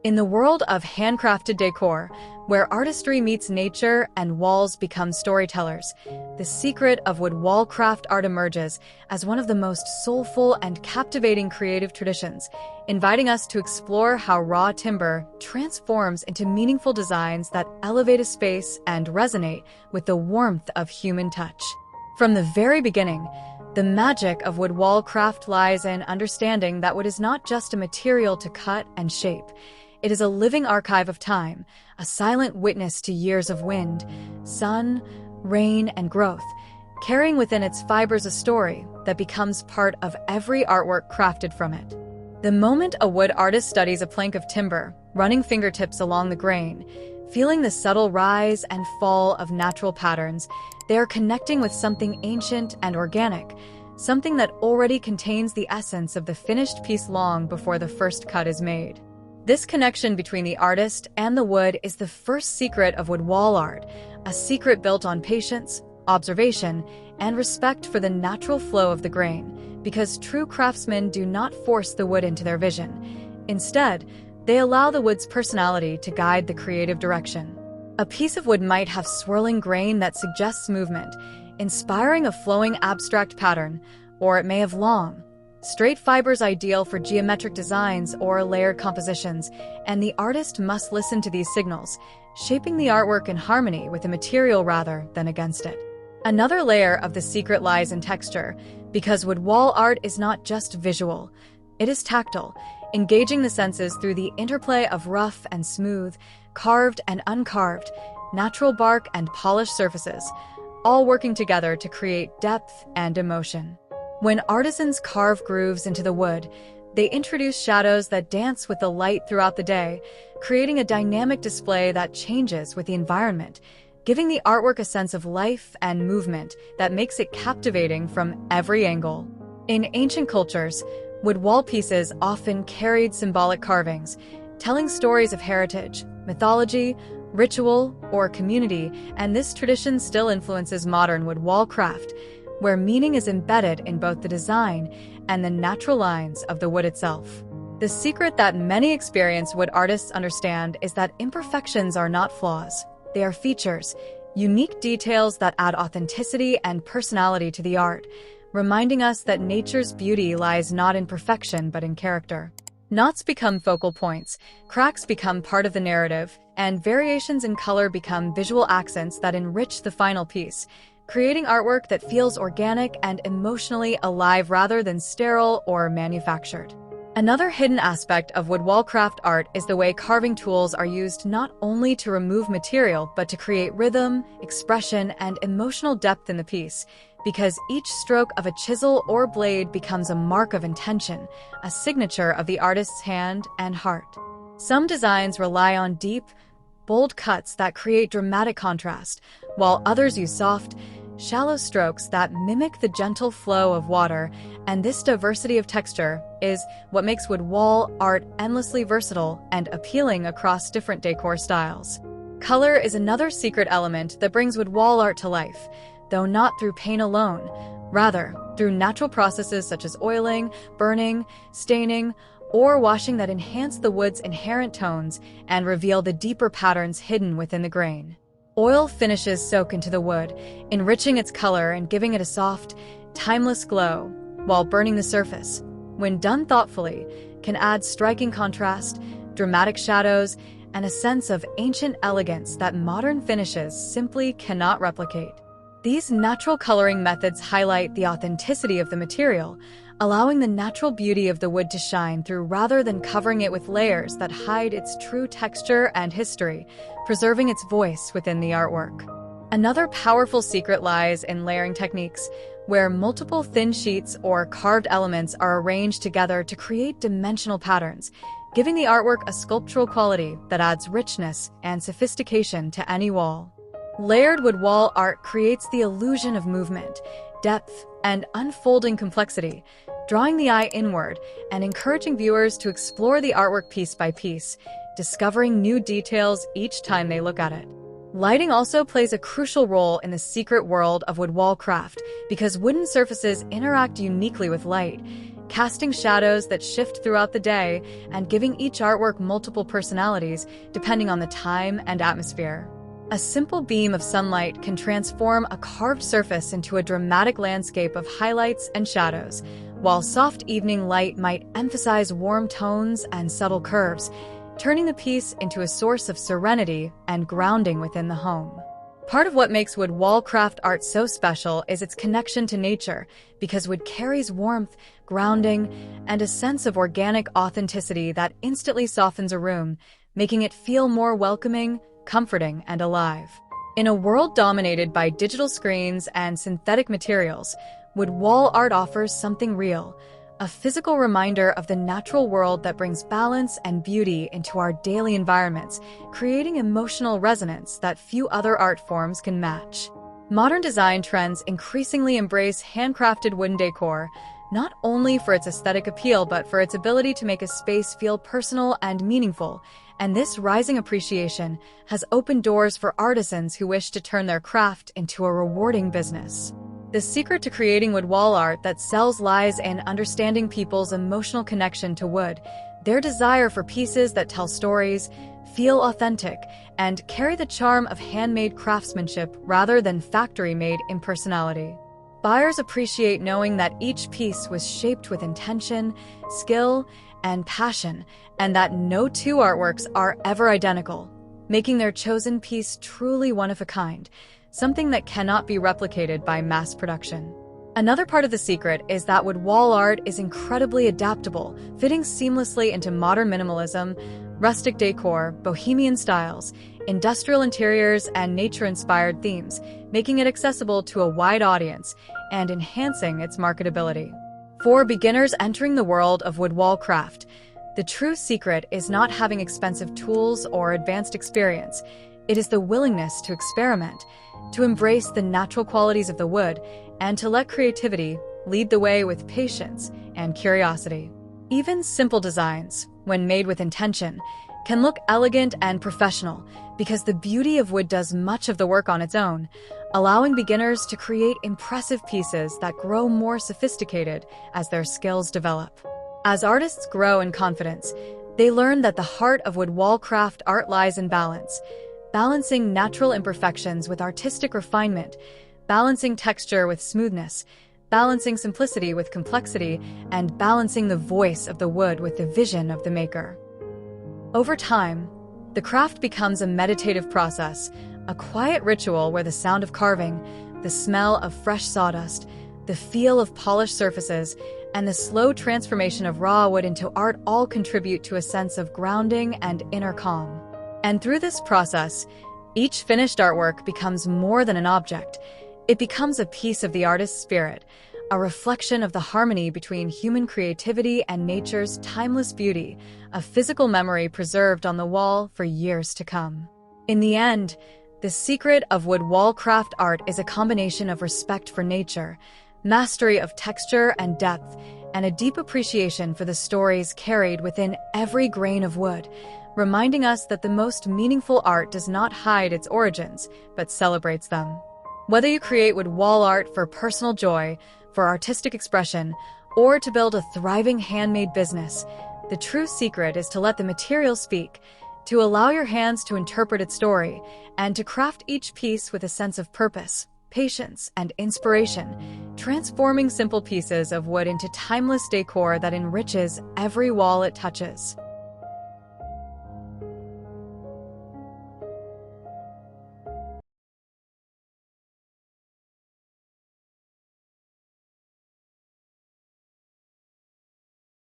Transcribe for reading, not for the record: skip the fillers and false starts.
In the world of handcrafted decor, where artistry meets nature and walls become storytellers, the secret of wood wall craft art emerges as one of the most soulful and captivating creative traditions, inviting us to explore how raw timber transforms into meaningful designs that elevate a space and resonate with the warmth of human touch. From the very beginning, the magic of wood wall craft lies in understanding that wood is not just a material to cut and shape. It is a living archive of time, a silent witness to years of wind, sun, rain, and growth, carrying within its fibers a story that becomes part of every artwork crafted from it. The moment a wood artist studies a plank of timber, running fingertips along the grain, feeling the subtle rise and fall of natural patterns, they are connecting with something ancient and organic, something that already contains the essence of the finished piece long before the first cut is made. This connection between the artist and the wood is the first secret of wood wall art, a secret built on patience, observation, and respect for the natural flow of the grain, because true craftsmen do not force the wood into their vision. Instead, they allow the wood's personality to guide the creative direction. A piece of wood might have swirling grain that suggests movement, inspiring a flowing abstract pattern, or it may have long, straight fibers ideal for geometric designs or layered compositions, and the artist must listen to these signals, shaping the artwork in harmony with the material rather than against it. Another layer of the secret lies in texture, because wood wall art is not just visual, it is tactile, engaging the senses through the interplay of rough and smooth, carved and uncarved, natural bark and polished surfaces, all working together to create depth and emotion. When artisans carve grooves into the wood, they introduce shadows that dance with the light throughout the day, creating a dynamic display that changes with the environment, giving the artwork a sense of life and movement that makes it captivating from every angle. In ancient cultures, wood wall pieces often carried symbolic carvings, telling stories of heritage, mythology, ritual, or community, and this tradition still influences modern wood wall craft, where meaning is embedded in both the design and the natural lines of the wood itself. The secret that many experienced wood artists understand is that imperfections are not flaws. They are features, unique details that add authenticity and personality to the art, reminding us that nature's beauty lies not in perfection but in character. Knots become focal points, cracks become part of the narrative, and variations in color become visual accents that enrich the final piece, creating artwork that feels organic and emotionally alive rather than sterile or manufactured. Another hidden aspect of wood wall craft art is the way carving tools are used not only to remove material but to create rhythm, expression, and emotional depth in the piece, because each stroke of a chisel or blade becomes a mark of intention, a signature of the artist's hand and heart. Some designs rely on deep, bold cuts that create dramatic contrast, while others use soft, shallow strokes that mimic the gentle flow of water, and this diversity of texture is what makes wood wall art endlessly versatile and appealing across different decor styles. Color is another secret element that brings wood wall art to life, though not through paint alone, rather through natural processes such as oiling, burning, staining, or washing that enhance the wood's inherent tones and reveal the deeper patterns hidden within the grain. Oil finishes soak into the wood, enriching its color and giving it a soft, timeless glow, while burning the surface, when done thoughtfully, can add striking contrast, dramatic shadows, and a sense of ancient elegance that modern finishes simply cannot replicate. These natural coloring methods highlight the authenticity of the material, allowing the natural beauty of the wood to shine through rather than covering it with layers that hide its true texture and history, preserving its voice within the artwork. Another powerful secret lies in layering techniques, where multiple thin sheets or carved elements are arranged together to create dimensional patterns, giving the artwork a sculptural quality that adds richness and sophistication to any wall. Layered wood wall art creates the illusion of movement, depth, and unfolding complexity, drawing the eye inward and encouraging viewers to explore the artwork piece by piece, discovering new details each time they look at it. Lighting also plays a crucial role in the secret world of wood wall craft because wooden surfaces interact uniquely with light, casting shadows that shift throughout the day and giving each artwork multiple personalities depending on the time and atmosphere. A simple beam of sunlight can transform a carved surface into a dramatic landscape of highlights and shadows, while soft evening light might emphasize warm tones and subtle curves, turning the piece into a source of serenity and grounding within the home. Part of what makes wood wall craft art so special is its connection to nature, because wood carries warmth, grounding, and a sense of organic authenticity that instantly softens a room, making it feel more welcoming, comforting, and alive. In a world dominated by digital screens and synthetic materials, wood wall art offers something real, a physical reminder of the natural world that brings balance and beauty into our daily environments, creating emotional resonance that few other art forms can match. Modern design trends increasingly embrace handcrafted wooden decor, not only for its aesthetic appeal but for its ability to make a space feel personal and meaningful, and this rising appreciation has opened doors for artisans who wish to turn their craft into a rewarding business. The secret to creating wood wall art that sells lies in understanding people's emotional connection to wood, their desire for pieces that tell stories, feel authentic, and carry the charm of handmade craftsmanship rather than factory-made impersonality. Buyers appreciate knowing that each piece was shaped with intention, skill, and passion, and that no two artworks are ever identical, making their chosen piece truly one of a kind, something that cannot be replicated by mass production. Another part of the secret is that wood wall art is incredibly adaptable, fitting seamlessly into modern minimalism, rustic decor, bohemian styles, industrial interiors, and nature-inspired themes, making it accessible to a wide audience and enhancing its marketability. For beginners entering the world of wood wall craft, the true secret is not having expensive tools or advanced experience. It is the willingness to experiment, to embrace the natural qualities of the wood, and to let creativity lead the way with patience and curiosity. Even simple designs, when made with intention, can look elegant and professional because the beauty of wood does much of the work on its own, allowing beginners to create impressive pieces that grow more sophisticated as their skills develop. As artists grow in confidence, they learn that the heart of wood wall craft art lies in balance, balancing natural imperfections with artistic refinement, balancing texture with smoothness, balancing simplicity with complexity, and balancing the voice of the wood with the vision of the maker. Over time, the craft becomes a meditative process, a quiet ritual where the sound of carving, the smell of fresh sawdust, the feel of polished surfaces, and the slow transformation of raw wood into art all contribute to a sense of grounding and inner calm. And through this process, each finished artwork becomes more than an object. It becomes a piece of the artist's spirit, a reflection of the harmony between human creativity and nature's timeless beauty, a physical memory preserved on the wall for years to come. In the end, the secret of wood wall craft art is a combination of respect for nature, mastery of texture and depth, and a deep appreciation for the stories carried within every grain of wood, reminding us that the most meaningful art does not hide its origins, but celebrates them. Whether you create wood wall art for personal joy, for artistic expression, or to build a thriving handmade business, the true secret is to let the material speak, to allow your hands to interpret its story, and to craft each piece with a sense of purpose, patience, and inspiration, transforming simple pieces of wood into timeless decor that enriches every wall it touches.